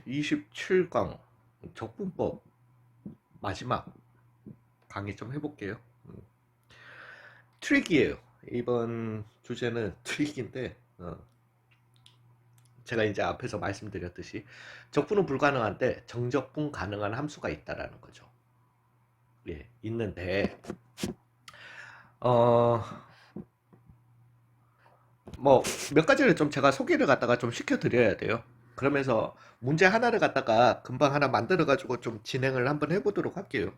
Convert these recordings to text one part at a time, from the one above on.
27강 적분법 마지막 강의 좀 해볼게요. 트릭이에요. 이번 주제는 트릭인데 제가 이제 앞에서 말씀드렸듯이 적분은 불가능한데 정적분 가능한 함수가 있다라는 거죠. 예, 있는데 뭐 몇 가지를 좀 제가 소개를 갖다가 좀 시켜드려야 돼요. 그러면서 문제 하나를 갖다가 금방 하나 만들어 가지고 좀 진행을 한번 해보도록 할게요.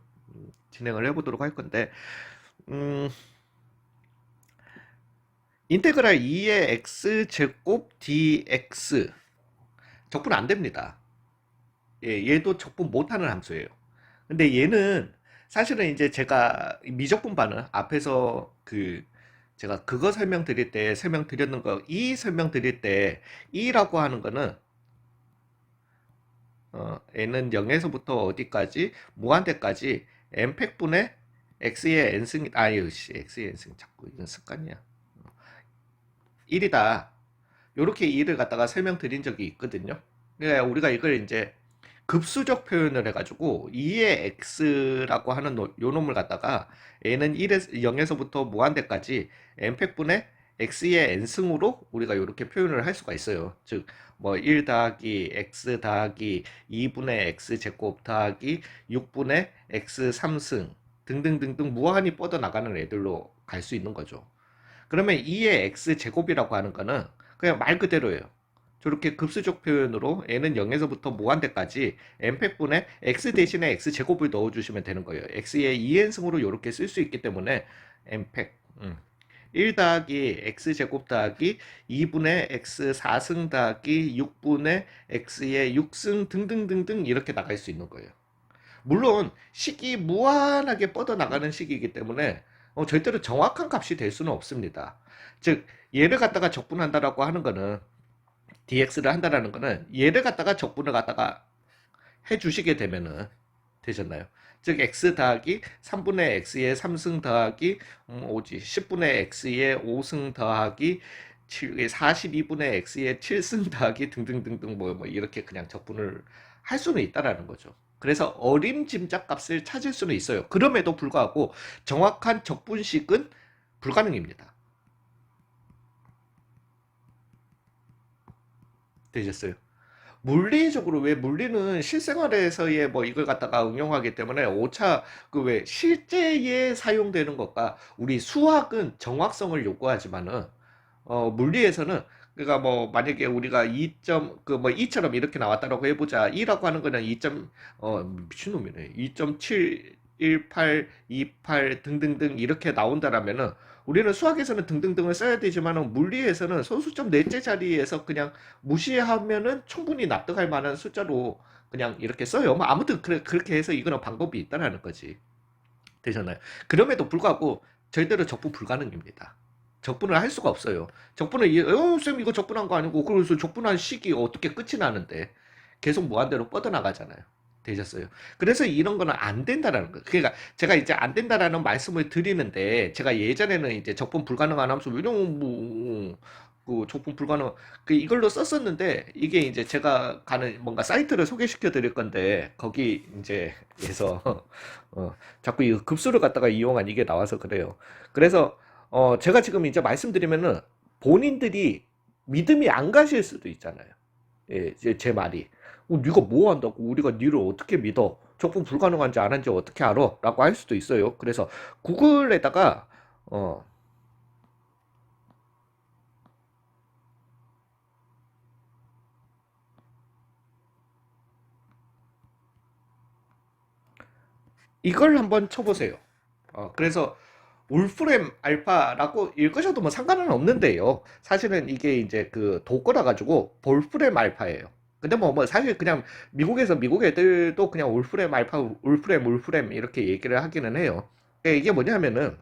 진행을 해보도록 할 건데 음, 인테그랄 2의 x제곱 dx 적분 안 됩니다. 예, 얘도 적분 못하는 함수예요. 근데 얘는 사실은 이제 제가 미적분반을 앞에서 제가 그거 설명드릴 때 설명드렸는 거, 이 설명드릴 때 이라고 하는 거는 n은 0에서부터 어디까지 무한대까지 n팩분의 x의 n승, 아유 씨, x의 n승 자꾸 이건 습관이야. 1이다. 요렇게 2를 갖다가 설명드린 적이 있거든요. 그러니까 우리가 이걸 이제 급수적 표현을 해가지고 2의 x라고 하는 요 놈을 갖다가 n은 1에서 0에서부터 무한대까지 n팩분의 x의 n승으로 우리가 이렇게 표현을 할 수가 있어요. 즉 뭐 1 더하기 x 더하기 2분의 x 제곱 더하기 6분의 x 3승 등등등등 무한히 뻗어나가는 애들로 갈 수 있는 거죠. 그러면 2의 x 제곱이라고 하는 거는 그냥 말 그대로예요. 저렇게 급수적 표현으로 n은 0에서부터 무한대까지 n팩분의 x 대신에 x 제곱을 넣어주시면 되는 거예요. x의 2n승으로 이렇게 쓸 수 있기 때문에 n팩 1 더하기 x 제곱 더하기 2분의 x 4승 더하기 6분의 x의 6승 등등등등 이렇게 나갈 수 있는 거예요. 물론 식이 무한하게 뻗어나가는 식이기 때문에 절대로 정확한 값이 될 수는 없습니다. 즉 얘를 갖다가 적분한다라고 하는 거는 dx를 한다라는 거는 얘를 갖다가 적분을 갖다가 해주시게 되면은 되셨나요? 즉 x 더하기 3분의 x의 3승 더하기 오지 10분의 x의 5승 더하기 42분의 x의 7승 더하기 등등등등 뭐 이렇게 그냥 적분을 할 수는 있다라는 거죠. 그래서 어림짐작 값을 찾을 수는 있어요. 그럼에도 불구하고 정확한 적분식은 불가능입니다. 되셨어요? 물리적으로 왜 물리는 실생활에서의 뭐 이걸 갖다가 응용하기 때문에 오차 그 왜 실제에 사용되는 것과 우리 수학은 정확성을 요구하지만은 물리에서는 그러니까 뭐 만약에 우리가 2점 그 뭐 2처럼 이렇게 나왔다라고 해보자. 2라고 하는 거는 2점 미친놈이네. 2.718, 28 등등등 이렇게 나온다라면은 우리는 수학에서는 등등등을 써야 되지만은 물리에서는 소수점 넷째 자리에서 그냥 무시하면은 충분히 납득할 만한 숫자로 그냥 이렇게 써요. 뭐 아무튼 그렇게 해서 이거는 방법이 있다라는 거지. 되셨나요? 그럼에도 불구하고 절대로 적분 불가능입니다. 적분을 할 수가 없어요. 적분을 쌤 이거 적분한 거 아니고 그래서 적분한 식이 어떻게 끝이 나는데 계속 무한대로 뻗어나가잖아요. 되셨어요. 그래서 이런 거는 안 된다라는 거예요. 그러니까 제가 이제 안 된다라는 말씀을 드리는데 제가 예전에는 이제 적분 불가능한 함수 이런 그 적분 불가능 그 이걸로 썼었는데 이게 이제 제가 가는 뭔가 사이트를 소개시켜 드릴 건데 거기 이제에서 자꾸 이 급수를 갖다가 이용한 이게 나와서 그래요. 그래서 제가 지금 이제 말씀드리면은 본인들이 믿음이 안 가실 수도 있잖아요. 예, 제 말이. 네가 뭐 한다고? 우리가 니를 어떻게 믿어? 적분 불가능한지 안 한지 어떻게 알아? 라고 할 수도 있어요. 그래서 구글에다가 어, 이걸 한번 쳐보세요. 그래서 울프렘 알파라고 읽으셔도 뭐 상관은 없는데요. 사실은 이게 이제 그 도커라 가지고 볼프렘 알파예요. 근데 뭐 사실 그냥 미국에서 미국 애들도 그냥 울프렘 알파, 울프렘 이렇게 얘기를 하기는 해요. 이게 뭐냐면은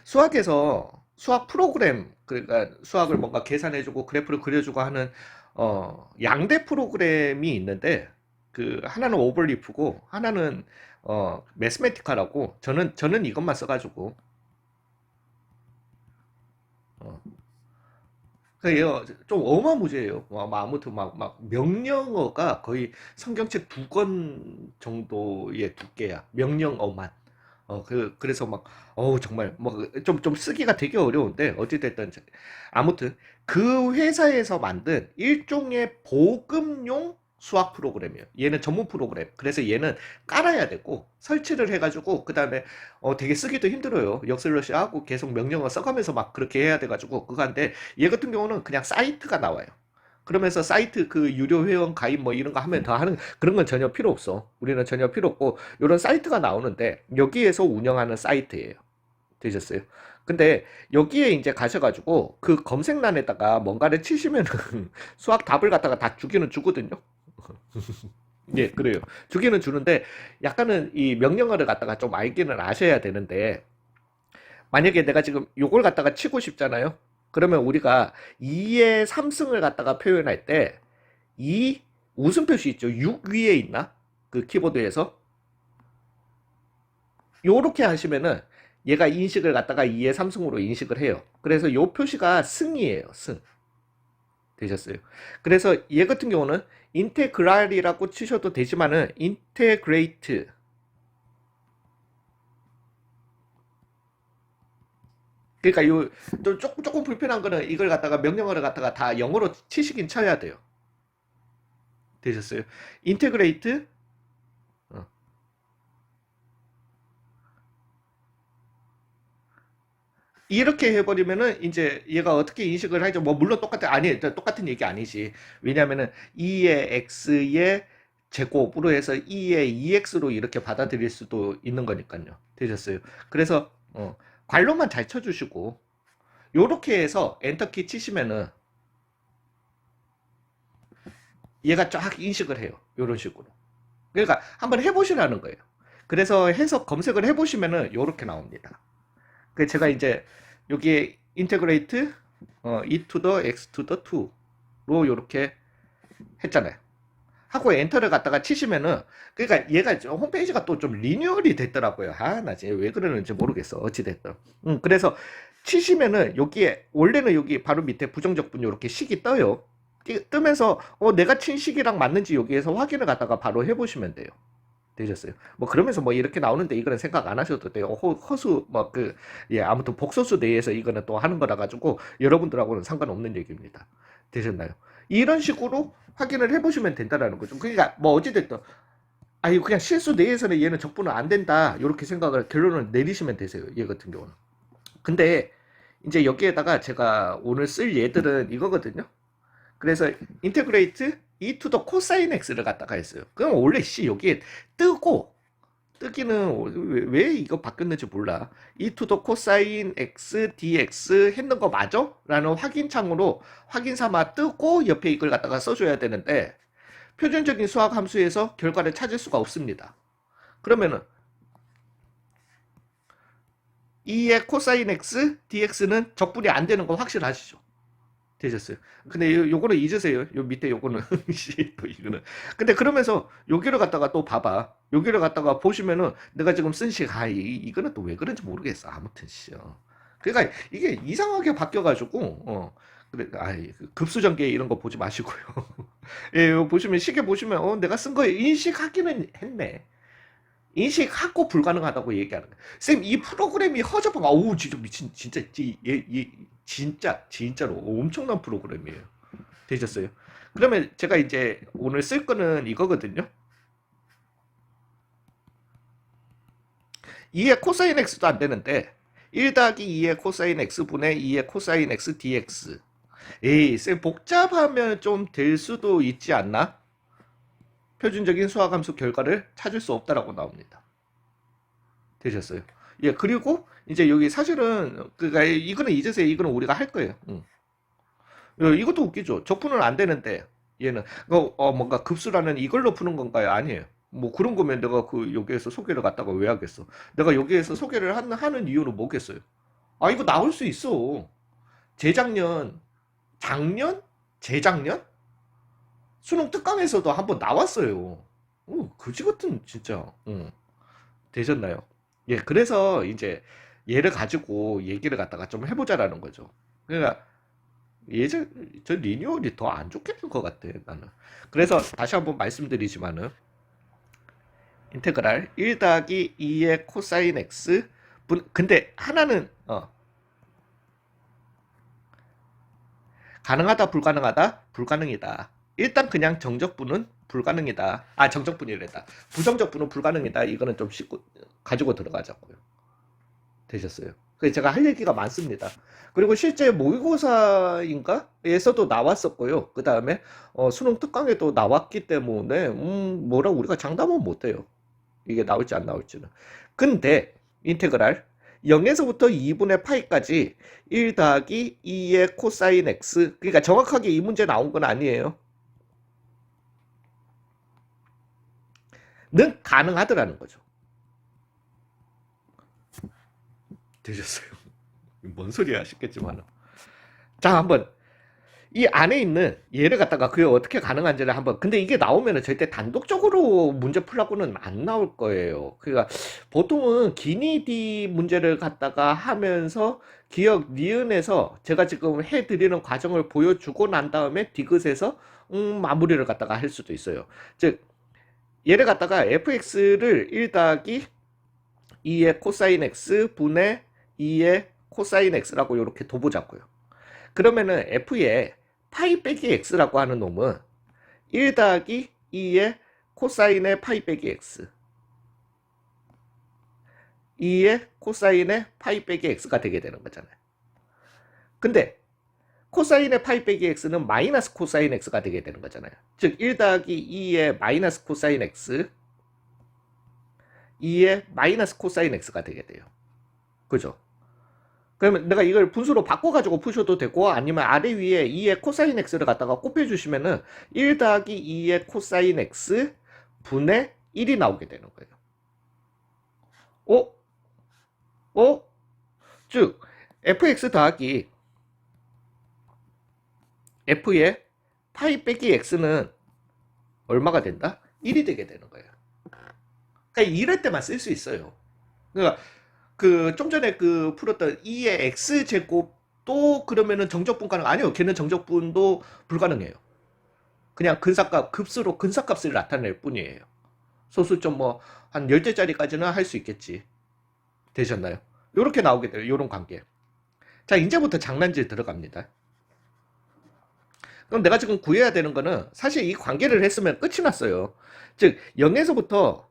수학에서 수학 프로그램 그러니까 수학을 뭔가 계산해주고 그래프를 그려주고 하는 양대 프로그램이 있는데 그 하나는 오버리프고 하나는 매스메티카라고 저는 이것만 써가지고 어, 그래요. 좀 어마무지해요. 아무튼 막 명령어가 거의 성경책 2권 정도의 두께야. 명령어만. 그래서 막, 정말, 뭐, 좀 쓰기가 되게 어려운데, 어찌됐든, 아무튼, 그 회사에서 만든 일종의 보급용 수학 프로그램이에요. 얘는 전문 프로그램. 그래서 얘는 깔아야 되고, 설치를 해가지고, 그 다음에, 되게 쓰기도 힘들어요. 역슬러시 하고 계속 명령어 써가면서 막 그렇게 해야 돼가지고, 그거 한데, 얘 같은 경우는 그냥 사이트가 나와요. 그러면서 사이트 그 유료 회원 가입 뭐 이런 거 하면 더 하는 그런 건 전혀 필요 없어. 우리는 전혀 필요 없고 이런 사이트가 나오는데 여기에서 운영하는 사이트예요. 되셨어요? 근데 여기에 이제 가셔가지고 그 검색란에다가 뭔가를 치시면은 수학 답을 갖다가 다 주기는 주거든요. 예, 그래요. 주기는 주는데 약간은 이 명령어를 갖다가 좀 알기는 아셔야 되는데 만약에 내가 지금 요걸 갖다가 치고 싶잖아요. 그러면 우리가 2의 3승을 갖다가 표현할 때 이 웃음 표시 있죠? 6 위에 있나? 그 키보드에서 요렇게 하시면은 얘가 인식을 갖다가 2의 3승으로 인식을 해요. 그래서 요 표시가 승이에요. 승. 되셨어요. 그래서 얘 같은 경우는 인테그랄이라고 치셔도 되지만은 인테그레이트 그러니까 요 조금 불편한 거는 이걸 갖다가 명령어를 갖다가 다 영어로 치시긴 쳐야 돼요. 되셨어요? 인테그레이트 이렇게 해버리면은 이제 얘가 어떻게 인식을 하죠? 뭐 물론 똑같아 아니 똑같은 얘기 아니지. 왜냐하면은 2의 x의 제곱으로 해서 2의 2x로 이렇게 받아들일 수도 있는 거니까요. 되셨어요? 그래서 괄호만 잘 쳐주시고 요렇게 해서 엔터키 치시면은 얘가 쫙 인식을 해요. 요런 식으로. 그러니까 한번 해보시라는 거예요. 그래서 해서 검색을 해보시면은 요렇게 나옵니다. 그 제가 이제 여기에 인테그레이트 e to the x to the 2로 이렇게 했잖아요. 하고 엔터를 갖다가 치시면은 그러니까 얘가 홈페이지가 또 좀 리뉴얼이 됐더라고요. 나 지금 왜 그러는지 모르겠어. 어찌 됐든. 그래서 치시면은 여기에 원래는 여기 바로 밑에 부정적분 이렇게 식이 떠요. 뜨면서 내가 친 식이랑 맞는지 여기에서 확인을 갖다가 바로 해보시면 돼요. 되셨어요. 뭐 그러면서 뭐 이렇게 나오는데 이거는 생각 안 하셔도 돼요. 허수 뭐 아무튼 복소수 내에서 이거는 또 하는 거라 가지고 여러분들하고는 상관없는 얘기입니다. 되셨나요? 이런 식으로 확인을 해보시면 된다라는 거죠. 그러니까 뭐 어찌됐든 그냥 실수 내에서는 얘는 적분은 안 된다 이렇게 생각을 결론을 내리시면 되세요. 얘 같은 경우는. 근데 이제 여기에다가 제가 오늘 쓸 얘들은 이거거든요. 그래서 인테그레이트 e to the cosine x를 갖다가 했어요. 그럼 원래 여기에 뜨고 뜨기는 왜 이거 바뀌었는지 몰라. e to the cosine x dx 했는 거 맞아? 라는 확인 창으로 확인 삼아 뜨고 옆에 이걸 갖다가 써줘야 되는데 표준적인 수학 함수에서 결과를 찾을 수가 없습니다. 그러면은 2의 cosine x dx는 적분이 안 되는 거 확실하시죠? 되셨어요. 근데 요거는 잊으세요. 요 밑에 요거는 또 이거는. 근데 그러면서 여기를 갖다가 또 봐봐. 여기를 갖다가 보시면은 내가 지금 쓴 식, 이거는 또 왜 그런지 모르겠어. 아무튼 그러니까 이게 이상하게 바뀌어가지고 그래, 급수전개 이런 거 보지 마시고요. 예, 보시면 시계 보시면 내가 쓴 거 인식하기는 했네. 인식하고 불가능하다고 얘기하는 거야. 쌤, 이 프로그램이 허접한, 진짜 미친, 진짜, 진짜로 엄청난 프로그램이에요. 되셨어요? 그러면 제가 이제 오늘 쓸 거는 이거거든요. 2의 코사인 x도 안 되는데, 1 더하기 2의 코사인 x분의 2의 코사인 x dx. 쌤, 복잡하면 좀 될 수도 있지 않나? 표준적인 수학함수 결과를 찾을 수 없다라고 나옵니다. 되셨어요. 예, 그리고 이제 여기 사실은 그니까 이거는 잊으세요. 이거는 우리가 할 거예요. 이것도 웃기죠. 적분은 안 되는데 얘는 뭔가 급수라는 이걸로 푸는 건가요? 아니에요. 뭐 그런 거면 내가 여기에서 소개를 갖다가 왜 하겠어? 내가 여기에서 소개를 하는 이유는 뭐겠어요? 이거 나올 수 있어. 재작년, 작년, 재작년 수능 특강에서도 한번 나왔어요. 그지 같은 진짜. 되셨나요? 예, 그래서 이제 얘를 가지고 얘기를 갖다가 좀 해보자라는 거죠. 그러니까 저 리뉴얼이 더 안 좋게 될 것 같아, 나는. 그래서 다시 한번 말씀드리지만은, 인테그랄 1 더하기 2의 코사인 x 근데 하나는 가능하다 불가능하다 불가능이다. 일단 그냥 정적분은 불가능이다. 아, 정적분이랬다. 부정적분은 불가능이다. 이거는 좀 씻고 가지고 들어가자고요. 되셨어요. 그래서 제가 할 얘기가 많습니다. 그리고 실제 모의고사인가? 에서도 나왔었고요. 그 다음에 수능 특강에도 나왔기 때문에 뭐라 우리가 장담은 못해요. 이게 나올지 안 나올지는. 근데 인테그랄 0에서부터 2분의 파이까지 1 더하기 2의 코사인 x, 그러니까 정확하게 이 문제 나온 건 아니에요. 는 가능하더라는 거죠. 되셨어요. 뭔 소리야 싶겠지만. 자, 한번 이 안에 있는 얘를 갖다가 그게 어떻게 가능한지를 한번, 근데 이게 나오면은 절대 단독적으로 문제 풀라고는 안 나올 거예요. 그러니까 보통은 기니디 문제를 갖다가 하면서 기억 니은에서 제가 지금 해드리는 과정을 보여주고 난 다음에 디귿에서 마무리를 갖다가 할 수도 있어요. 즉 얘를 갖다가 fx를 1 더하기 2의 코사인 x 분의 2의 코사인 x라고 이렇게 둬보자고요. 그러면은 f에 파이 빼기 x라고 하는 놈은 1 더하기 2의 코사인의 파이 빼기 x, 2의 코사인의 파이 빼기 x가 되게 되는 거잖아요. 근데 코사인의 파이 빼기 x는 마이너스 코사인 x가 되게 되는 거잖아요. 즉 1 더하기 2의 마이너스 코사인 x, 2의 마이너스 코사인 x가 되게 돼요. 그죠? 그러면 내가 이걸 분수로 바꿔가지고 푸셔도 되고, 아니면 아래 위에 2의 코사인 x를 갖다가 곱해주시면은 1 더하기 2의 코사인 x 분의 1이 나오게 되는 거예요. 어? 어? 즉 fx 더하기 f의 파이 빼기 x는 얼마가 된다? 1이 되게 되는 거예요. 그러니까 이럴 때만 쓸 수 있어요. 그러니까 그 좀 전에 그 풀었던 2의 x제곱도 그러면은 정적분 가능, 아니요, 걔는 정적분도 불가능해요. 그냥 근사값 급수로 근사값을 나타낼 뿐이에요. 소수점 뭐 한 10대짜리까지는 할 수 있겠지. 되셨나요? 요렇게 나오게 돼요. 요런 관계. 자, 이제부터 장난질 들어갑니다. 그럼 내가 지금 구해야 되는 거는 사실 이 관계를 했으면 끝이 났어요. 즉 0에서부터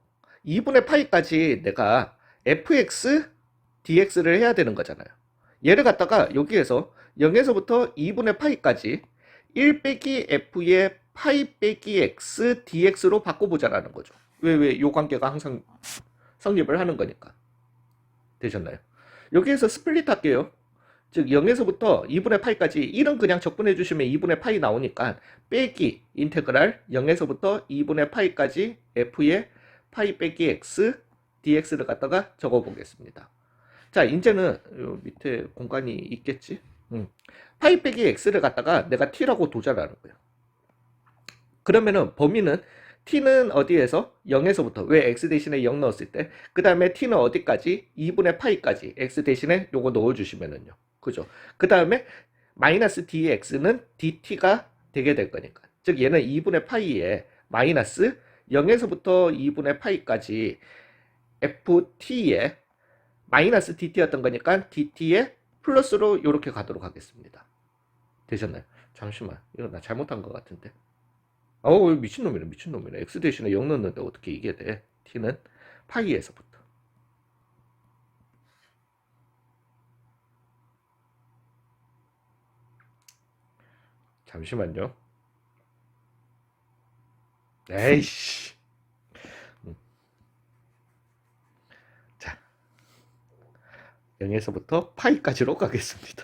2분의 파이까지 내가 fx dx를 해야 되는 거잖아요. 얘를 갖다가 여기에서 0에서부터 2분의 파이까지 1 빼기 f의 파이 빼기 x dx로 바꿔보자라는 거죠. 왜 요 관계가 항상 성립을 하는 거니까. 되셨나요? 여기에서 스플릿 할게요. 즉 0에서부터 2분의 파이까지 1은 그냥 적분해 주시면 2분의 파이 나오니까 빼기 인테그랄 0에서부터 2분의 파이까지 f의 파이 빼기 x dx를 갖다가 적어 보겠습니다. 자, 이제는 요 밑에 공간이 있겠지? 파이 빼기 x를 갖다가 내가 t라고 도자라는 거예요. 그러면은 범위는 t는 어디에서? 0에서부터. 왜? x 대신에 0 넣었을 때. 그 다음에 t는 어디까지? 2분의 파이까지. x 대신에 요거 넣어주시면은요. 그죠? 그 다음에 마이너스 dx는 dt가 되게 될 거니까. 즉 얘는 2분의 파이에 마이너스 0에서부터 2분의 파이까지 ft에 마이너스 dt였던 거니까 dt에 플러스로 이렇게 가도록 하겠습니다. 되셨나요? 잠시만, 이거 나 잘못한 것 같은데. 미친놈이네, 미친놈이네. x 대신에 0 넣는데 어떻게 이게 돼? t는 파이에서부터. 잠시만요. 에이씨. 자, 0에서부터 파이까지로 가겠습니다.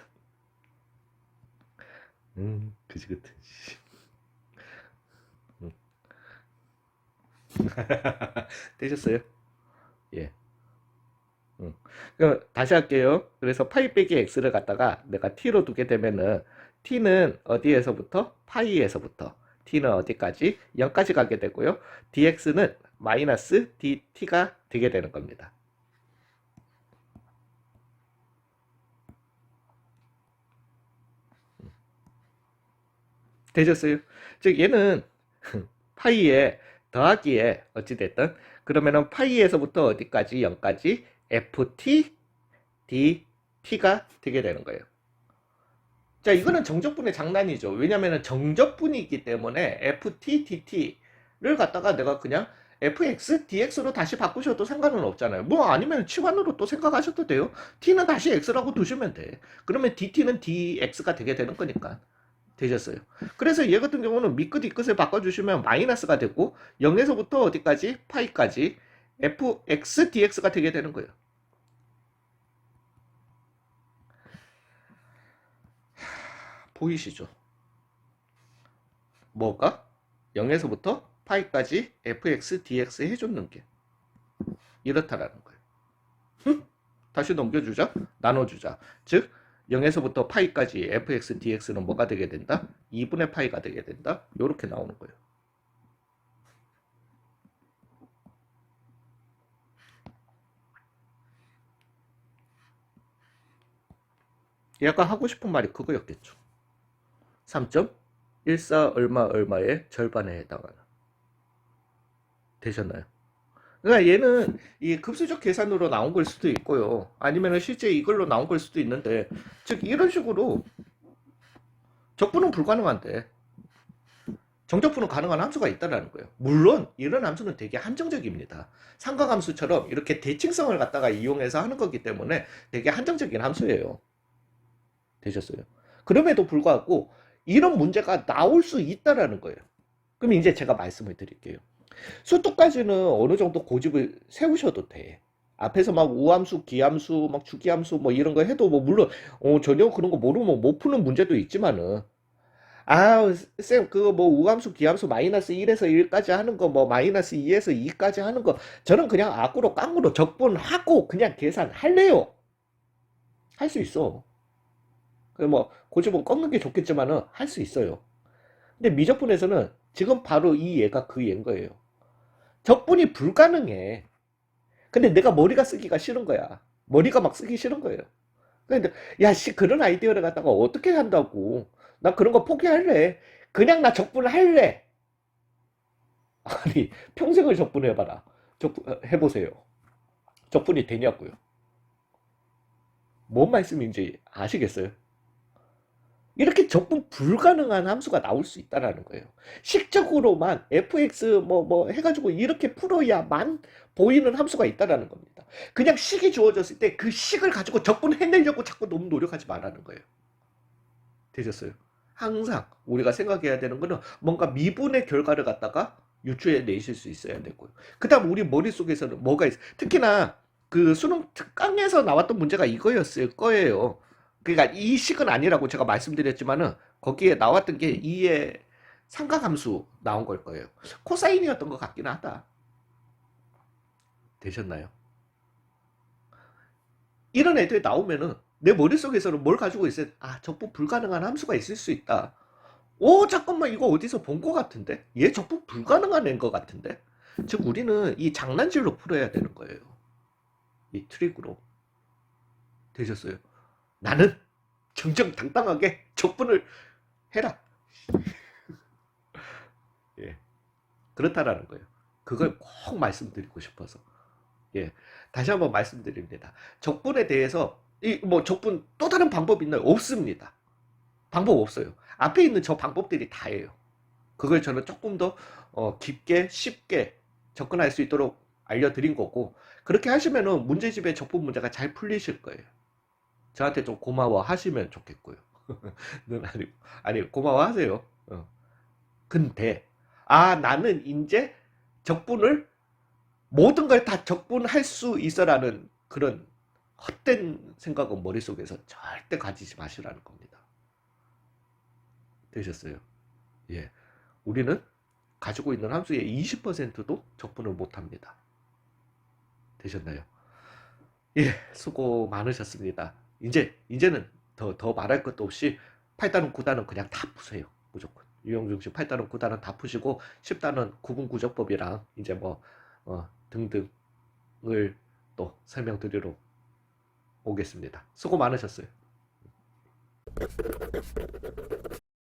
그지 같은. 되셨어요? 예. 그럼 다시 할게요. 그래서 파이 빼기 x를 갖다가 내가 t로 두게 되면은 t는 어디에서부터? 파이에서부터. t는 어디까지? 0까지 가게 되고요. dx는 마이너스 dt가 되게 되는 겁니다. 되셨어요? 즉 얘는 파이에 더하기에 어찌됐든 그러면은 파이에서부터 어디까지 0까지 ft dt가 되게 되는 거예요. 자, 이거는 정적분의 장난이죠. 왜냐면은 정적분이기 때문에 ft dt를 갖다가 내가 그냥 fx dx로 다시 바꾸셔도 상관은 없잖아요. 뭐 아니면 치환으로 또 생각하셔도 돼요. t는 다시 x라고 두시면 돼. 그러면 dt는 dx가 되게 되는 거니까. 되셨어요. 그래서 얘 같은 경우는 밑끝 이끝을 바꿔주시면 마이너스가 되고 0에서부터 어디까지? 파이까지 fx dx가 되게 되는 거예요. 보이시죠? 뭐가? 0에서부터 파이까지 fx dx 해줬는 게 이렇다라는 거예요. 다시 넘겨주자. 나눠주자. 즉 0에서부터 파이까지 fx dx는 뭐가 되게 된다? 2분의 파이가 되게 된다. 이렇게 나오는 거예요. 얘가 하고 싶은 말이 그거였겠죠. 3.14 얼마 얼마의 절반에 해당하는. 되셨나요? 그러니까 얘는 이 급수적 계산으로 나온 걸 수도 있고요. 아니면 실제 이걸로 나온 걸 수도 있는데, 즉 이런 식으로 적분은 불가능한데 정적분은 가능한 함수가 있다는 거예요. 물론 이런 함수는 되게 한정적입니다. 삼각함수처럼 이렇게 대칭성을 갖다가 이용해서 하는 거기 때문에 되게 한정적인 함수예요. 되셨어요? 그럼에도 불구하고 이런 문제가 나올 수 있다라는 거예요. 그럼 이제 제가 말씀을 드릴게요. 수도까지는 어느 정도 고집을 세우셔도 돼. 앞에서 막 우함수, 기함수, 막 주기함수 뭐 이런 거 해도 뭐 물론 전혀 그런 거 모르면 못 푸는 문제도 있지만은 쌤 그거 뭐 우함수, 기함수 마이너스 1에서 1까지 하는 거 뭐 마이너스 2에서 2까지 하는 거 저는 그냥 악으로 깡으로 적분하고 그냥 계산할래요. 할 수 있어. 뭐 고집은 꺾는 게 좋겠지만은 할 수 있어요. 근데 미적분에서는 지금 바로 이 얘가 그 얘인 거예요. 적분이 불가능해. 근데 내가 머리가 쓰기가 싫은 거야. 머리가 막 쓰기 싫은 거예요. 근데 야, 씨, 그런 아이디어를 갖다가 어떻게 한다고? 나 그런 거 포기할래. 그냥 나 적분을 할래. 아니, 평생을 적분해봐라. 해보세요. 적분이 되냐고요. 뭔 말씀인지 아시겠어요? 이렇게 적분 불가능한 함수가 나올 수 있다라는 거예요. 식적으로만 fx 뭐 해가지고 이렇게 풀어야만 보이는 함수가 있다라는 겁니다. 그냥 식이 주어졌을 때 그 식을 가지고 적분해내려고 자꾸 너무 노력하지 말라는 거예요. 되셨어요? 항상 우리가 생각해야 되는 거는 뭔가 미분의 결과를 갖다가 유추해 내실 수 있어야 되고요. 그 다음 우리 머릿속에서는 뭐가 있어? 특히나 그 수능 특강에서 나왔던 문제가 이거였을 거예요. 그러니까 이 식은 아니라고 제가 말씀드렸지만은 거기에 나왔던 게 2의 삼각함수 나온 걸 거예요. 코사인이었던 것 같긴 하다. 되셨나요? 이런 애들이 나오면은 내 머릿속에서는 뭘 가지고 있어요? 아, 적분 불가능한 함수가 있을 수 있다. 오, 잠깐만, 이거 어디서 본 것 같은데? 얘 적분 불가능한 애인 것 같은데? 즉, 우리는 이 장난질로 풀어야 되는 거예요. 이 트릭으로. 되셨어요? 나는 정정당당하게 적분을 해라. 예. 그렇다라는 거예요. 그걸 꼭 말씀드리고 싶어서. 예. 다시 한번 말씀드립니다. 적분에 대해서, 뭐, 적분 또 다른 방법이 있나요? 없습니다. 방법 없어요. 앞에 있는 저 방법들이 다예요. 그걸 저는 조금 더 깊게 쉽게 접근할 수 있도록 알려드린 거고 그렇게 하시면은 문제집의 적분 문제가 잘 풀리실 거예요. 저한테 좀 고마워 하시면 좋겠고요. 는 아니 고마워하세요. 근데 나는 이제 적분을 모든 걸 다 적분할 수 있어라는 그런 헛된 생각은 머릿속에서 절대 가지지 마시라는 겁니다. 되셨어요? 예. 우리는 가지고 있는 함수의 20%도 적분을 못합니다. 되셨나요? 예, 수고 많으셨습니다. 이제는 더 말할 것도 없이 8단원, 9단원 그냥 다 푸세요. 무조건. 유형중심 8단원, 9단원 다 푸시고 10단원 구분구조법이랑 이제 뭐 등등을 또 설명드리러 오겠습니다. 수고 많으셨어요.